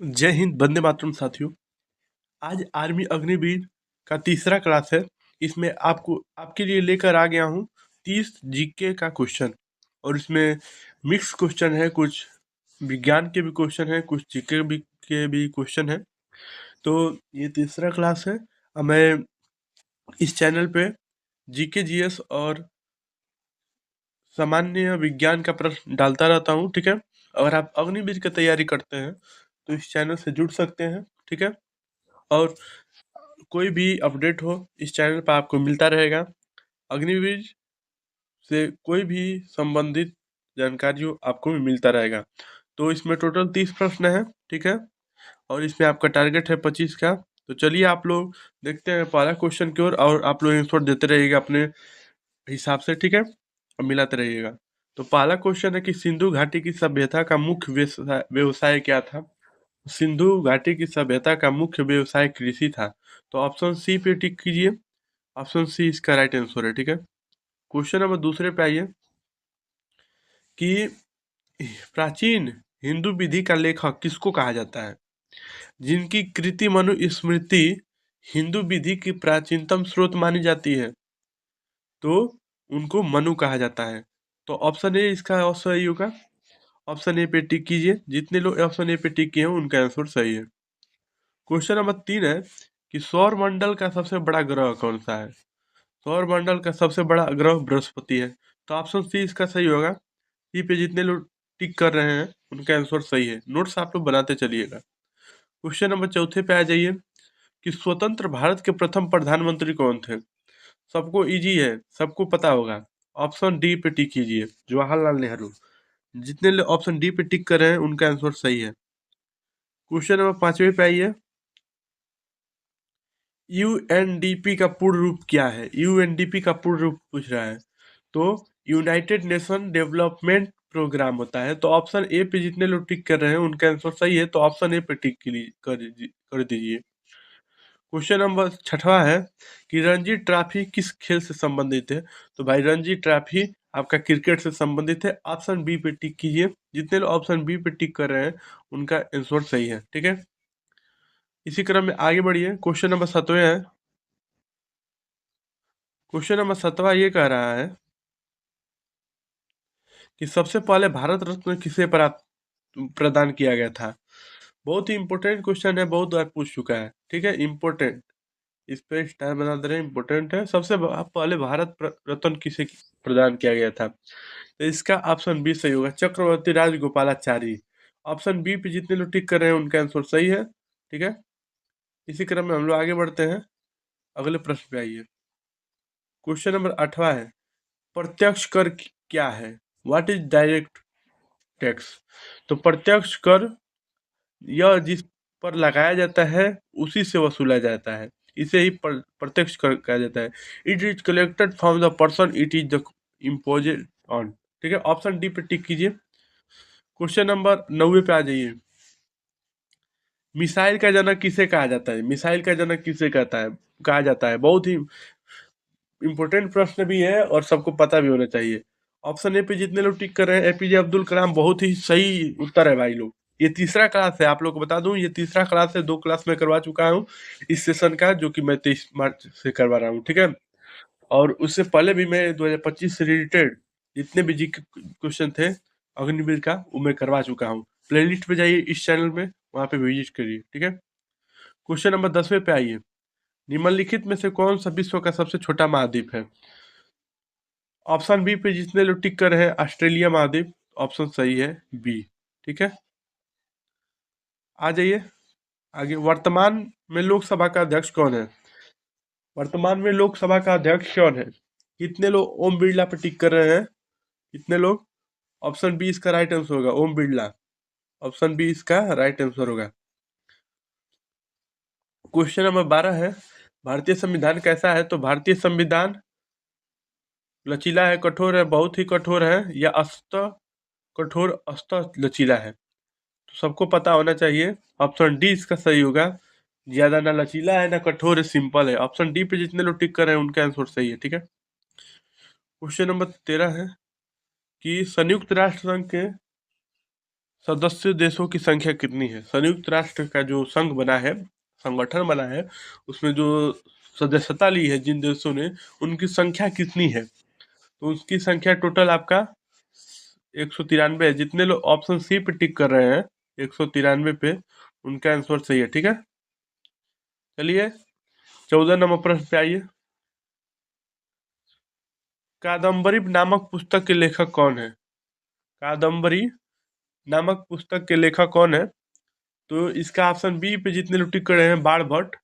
जय हिंद, वंदे मातरम साथियों। आज आर्मी अग्निवीर का तीसरा क्लास है। इसमें आपके लिए लेकर आ गया हूँ 30 जीके का क्वेश्चन। और इसमें मिक्स क्वेश्चन है, कुछ विज्ञान के भी क्वेश्चन है, कुछ जीके के भी क्वेश्चन है। तो ये तीसरा क्लास है। मैं इस चैनल पे जीके जीएस और सामान्य विज्ञान का प्रश्न डालता रहता हूँ, ठीक है। अगर आप अग्निवीर की तैयारी करते हैं तो इस चैनल से जुड़ सकते हैं, ठीक है। और कोई भी अपडेट हो इस चैनल पर आपको मिलता रहेगा। अग्निवीर से कोई भी संबंधित जानकारी हो आपको भी मिलता रहेगा। तो इसमें टोटल 30 प्रश्न है, ठीक है। और इसमें आपका टारगेट है 25 का। तो चलिए आप लोग देखते हैं पहला क्वेश्चन की ओर, और आप लोग आंसर देते रहिएगा अपने हिसाब से, ठीक है, और मिलाते रहिएगा। तो पहला क्वेश्चन है कि सिंधु घाटी की सभ्यता का मुख्य व्यवसाय क्या था। सिंधु घाटी की सभ्यता का मुख्य व्यवसाय कृषि था। तो ऑप्शन सी पे टिक कीजिए। ऑप्शन सी इसका राइट आंसर है, ठीक है। क्वेश्चन नंबर दूसरे पे आइए कि प्राचीन हिंदू विधि का लेखक किसको कहा जाता है। जिनकी कृति मनुस्मृति हिंदू विधि की प्राचीनतम स्रोत मानी जाती है, तो उनको मनु कहा जाता है। तो ऑप्शन ए इसका सही होगा। ऑप्शन ए पे टिक कीजिए। जितने लोग ऑप्शन ए पे टिक किए हैं उनका आंसर सही है। क्वेश्चन नंबर 3 है कि सौर मंडल का सबसे बड़ा ग्रह कौन सा है। सौर मंडल का सबसे बड़ा ग्रह बृहस्पति है। तो ऑप्शन सी इसका सही होगा। सी पे जितने लोग टिक कर रहे हैं उनका आंसर सही है। नोट्स आप लोग बनाते चलिएगा। क्वेश्चन नंबर चौथे पे आ जाइए कि स्वतंत्र भारत के प्रथम प्रधानमंत्री कौन थे। सबको इजी है, सबको पता होगा। ऑप्शन डी पे टिक कीजिए, जवाहरलाल नेहरू। जितने लोग ऑप्शन डी पे टिक कर रहे हैं उनका आंसर सही है। क्वेश्चन नंबर 5वें पे आइए। यूएनडीपी का पूर्ण रूप क्या है। यूएनडीपी का पूर्ण रूप पूछ रहा है। तो यूनाइटेड नेशन डेवलपमेंट प्रोग्राम होता है। तो ऑप्शन ए पे जितने लोग टिक कर रहे हैं उनका आंसर सही है। तो ऑप्शन ए पे टिक कर दीजिए। क्वेश्चन नंबर 6वां है कि रणजी ट्रॉफी किस खेल से संबंधित है। तो भाई रणजी ट्रॉफी आपका क्रिकेट से संबंधित है। ऑप्शन बी पे टिक कीजिए। जितने लोग ऑप्शन बी पे टिक कर रहे हैं उनका आंसर सही है, ठीक है। इसी क्रम में आगे बढ़िए। क्वेश्चन नंबर 7वें है। क्वेश्चन नंबर 7वां ये कह रहा है कि सबसे पहले भारत रत्न किसे प्रदान किया गया था। बहुत ही इंपॉर्टेंट क्वेश्चन है, बहुत बार पूछ चुका है, ठीक है। इंपॉर्टेंट, इस पे स्टार बना दे रहे हैं, इंपॉर्टेंट है। सबसे पहले भारत रत्न किसे प्रदान किया गया था। तो इसका ऑप्शन बी सही होगा, चक्रवर्ती राजगोपालाचारी। ऑप्शन बी पे जितने लोग टिक कर रहे हैं उनका आंसर सही है, ठीक है। इसी क्रम में हम लोग आगे बढ़ते हैं। अगले प्रश्न पे आइए। क्वेश्चन नंबर 8वां है, प्रत्यक्ष कर क्या है। What is direct tax. तो प्रत्यक्ष कर यह जिस पर लगाया जाता है उसी से वसूला जाता है। इसे ही प्रत्यक्ष कर कहा जाता है। It is collected from the person it is the imposed on, ठीक है। ऑप्शन डी पे टिक कीजिए। क्वेश्चन नंबर 9 पे आ जाइए। मिसाइल का जनक किसे कहा जाता है। मिसाइल का जनक किसे कहा जाता है। बहुत ही इंपॉर्टेंट प्रश्न भी है और सबको पता भी होना चाहिए। ऑप्शन ए पे जितने लोग टिक कर रहे हैं एपीजे अब्दुल कलाम, बहुत ही सही उत्तर है भाई लोग। ये तीसरा क्लास है, आप लोग को बता दूं ये तीसरा क्लास है। 2 क्लास में करवा चुका हूँ इस सेशन का, जो कि मैं 23 मार्च से करवा रहा हूँ, ठीक है। और उससे पहले भी मैं 2025 से रिलेटेड जितने भी जी क्वेश्चन थे अग्निवीर का वो मैं करवा चुका हूँ। प्लेलिस्ट पे जाइए इस चैनल में, वहाँ पे विजिट करिए, ठीक है। क्वेश्चन नंबर 10वें पे आइए। निम्नलिखित में से कौन सा विश्व का सबसे छोटा महाद्वीप है। ऑप्शन बी पे जितने लोग टिक कर रहे हैं ऑस्ट्रेलिया महाद्वीप। ऑप्शन सही है बी, ठीक है। आ जाइए आगे। वर्तमान में लोकसभा का अध्यक्ष कौन है। वर्तमान में लोकसभा का अध्यक्ष कौन है। कितने लोग ओम बिरला पे टिक कर रहे हैं। कितने लोग। ऑप्शन बी इसका राइट आंसर होगा, ओम बिरला। ऑप्शन बी इसका राइट आंसर होगा। क्वेश्चन नंबर 12 है, भारतीय संविधान कैसा है। तो भारतीय संविधान लचीला है, कठोर है, बहुत ही कठोर है, या कठोर लचीला है। तो सबको पता होना चाहिए। ऑप्शन डी इसका सही होगा। ज्यादा ना लचीला है ना कठोर है, सिंपल है। ऑप्शन डी पे जितने लोग टिक कर रहे हैं उनका आंसर सही है, ठीक है। क्वेश्चन नंबर 13 है कि सदस्य देशों की संख्या कितनी है? संयुक्त राष्ट्र का जो संघ बना है, संगठन बना है, उसमें जो सदस्यता ली है जिन देशों ने, उनकी संख्या कितनी है? तो उसकी संख्या टोटल आपका 193 है। जितने लोग ऑप्शन सी पे टिक कर रहे हैं 193 पे, उनका आंसर सही है। ठीक है, चलिए 14 नंबर प्रश्न पे आइए। कादम्बरी नामक पुस्तक के लेखक कौन है? कादम्बरी नामक पुस्तक के लेखक कौन है? तो इसका ऑप्शन बी पे जितने लोग टिक कर रहे हैं, बाण भट्ट।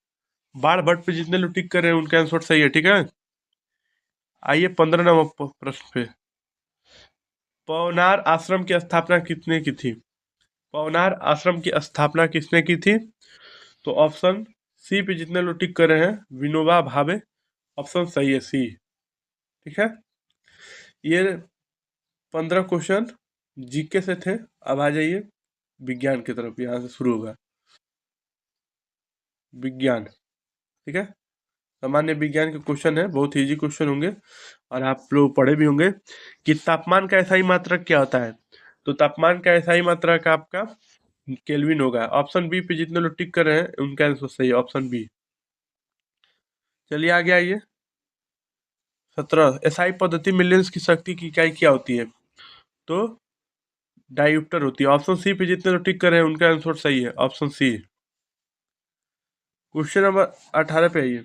बाण भट्ट पे जितने लोग टिक कर रहे हैं उनका आंसर सही है। ठीक है, आइए 15 नंबर प्रश्न पे। पवनार आश्रम की स्थापना किसने की थी? पवनार आश्रम की स्थापना किसने की थी? तो ऑप्शन सी पे जितने लोग टिक कर रहे हैं, विनोबा भावे। ऑप्शन सही है सी। ठीक है, ये 15 क्वेश्चन जीके से थे। अब आ जाइए विज्ञान की तरफ, यहाँ से शुरू होगा विज्ञान। ठीक है, सामान्य विज्ञान के क्वेश्चन है, बहुत इजी क्वेश्चन होंगे और आप लोग पढ़े भी होंगे कि तापमान का SI मात्रक क्या होता है। तो तापमान का SI मात्रक आपका केल्विन होगा। ऑप्शन बी पे जितने लोग टिक कर रहे हैं उनका आंसर सही है, ऑप्शन बी। चलिए आगे आइए। 17 SI पद्धति में लेंस की शक्ति की इकाई क्या होती है? तो डायोप्टर होती है। ऑप्शन सी पे जितने लोग टिक कर रहे हैं उनका आंसर सही है, ऑप्शन सी। क्वेश्चन नंबर 18 पे आइए।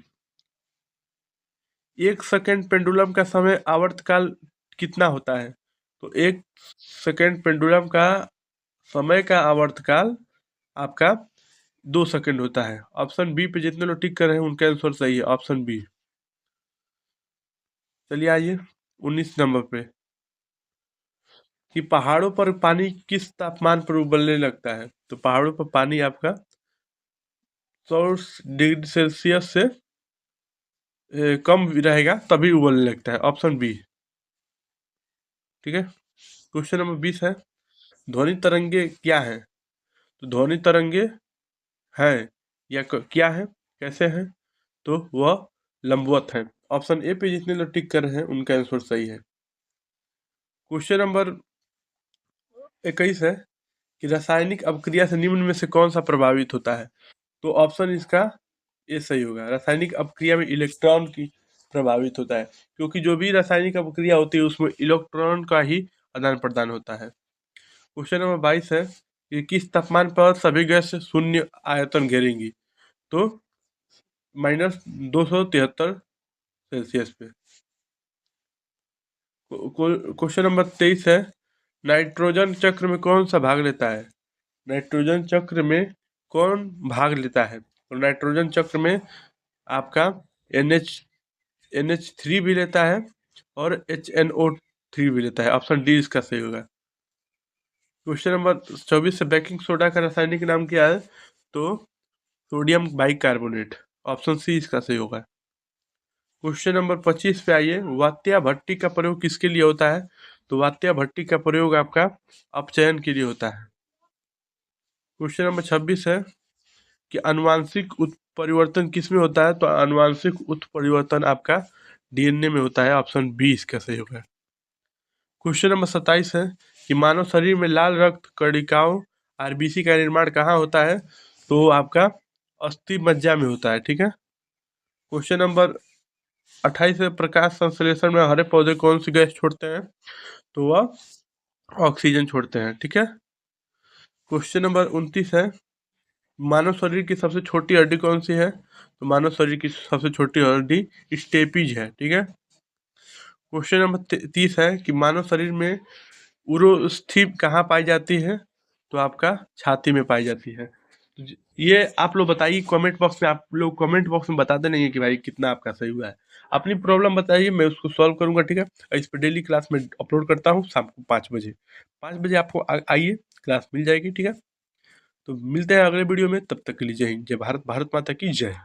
1 सेकेंड पेंडुलम का समय आवर्तकाल कितना होता है? तो 1 सेकेंड पेंडुलम का समय का आवर्तकाल आपका 2 सेकेंड होता है। ऑप्शन बी पे जितने लोग टिक कर रहे हैं उनका आंसर सही है, ऑप्शन बी। चलिए आइए 19 नंबर पे कि पहाड़ों पर पानी किस तापमान पर उबलने लगता है? तो पहाड़ों पर पानी आपका 100 डिग्री सेल्सियस से कम रहेगा तभी उबलने लगता है, ऑप्शन बी। ठीक है, क्वेश्चन नंबर 20 है। ध्वनि तरंगे क्या है? तो ध्वनि तरंगे है या क्या है, कैसे हैं? तो वह लंबवत है। ऑप्शन ए पे जितने लोग टिक कर रहे हैं उनका आंसर सही है। क्वेश्चन नंबर 21 है कि रासायनिक अपक्रिया से निम्न में से कौन सा प्रभावित होता है? तो ऑप्शन इसका ए सही होगा। रासायनिक अपक्रिया में इलेक्ट्रॉन की प्रभावित होता है, क्योंकि जो भी रासायनिक अपक्रिया होती है उसमें इलेक्ट्रॉन का ही आदान प्रदान होता है। क्वेश्चन नंबर 22 है कि किस तापमान पर सभी गैस शून्य आयतन घेरेंगी? तो -273 सेल्सियस पे। क्वेश्चन नंबर 23 है। नाइट्रोजन चक्र में कौन सा भाग लेता है? नाइट्रोजन चक्र में कौन भाग लेता है? तो नाइट्रोजन चक्र में आपका NH3 भी लेता है और HNO3 भी लेता है। ऑप्शन डी इसका सही होगा। क्वेश्चन नंबर 24 से बेकिंग सोडा का रासायनिक नाम क्या है? तो सोडियम बाइकार्बोनेट। ऑप्शन सी इसका सही होगा। क्वेश्चन नंबर 25 पे आइए। वात्या भट्टी का प्रयोग किसके लिए होता है? तो वात्या भट्टी का प्रयोग आपका अपचयन के लिए होता है। क्वेश्चन नंबर 26 है कि अनुवांशिक उत्परिवर्तन किस में होता है? तो अनुवांशिक उत्परिवर्तन आपका DNA में होता है। ऑप्शन बी इसका सही होगा। क्वेश्चन नंबर 27 है कि मानव शरीर में लाल रक्त कणिकाओं RBC का निर्माण कहाँ होता है? तो आपका अस्थि मज्जा में होता है। ठीक है, क्वेश्चन नंबर 28 है प्रकाश संश्लेषण में हरे पौधे कौन सी गैस छोड़ते हैं? तो वह ऑक्सीजन छोड़ते हैं। ठीक है, क्वेश्चन नंबर 29 है मानव शरीर की सबसे छोटी हड्डी कौन सी है? तो मानव शरीर की सबसे छोटी हड्डी स्टेपीज है। ठीक है, क्वेश्चन नंबर 30 है कि मानव शरीर में उरोस्थि कहाँ पाई जाती है? तो आपका छाती में पाई जाती है। तो ये आप लोग बताइए कमेंट बॉक्स में, आप लोग कमेंट बॉक्स में बताते नहीं है कि भाई कितना आपका सही हुआ है। अपनी प्रॉब्लम बताइए, मैं उसको सॉल्व करूंगा। ठीक है, इस पर डेली क्लास में अपलोड करता हूँ शाम को 5 बजे। 5 बजे आपको आइए, क्लास मिल जाएगी। ठीक है, तो मिलते हैं अगले वीडियो में, तब तक के लिए जय हिंद, जय भारत, भारत माता की जय।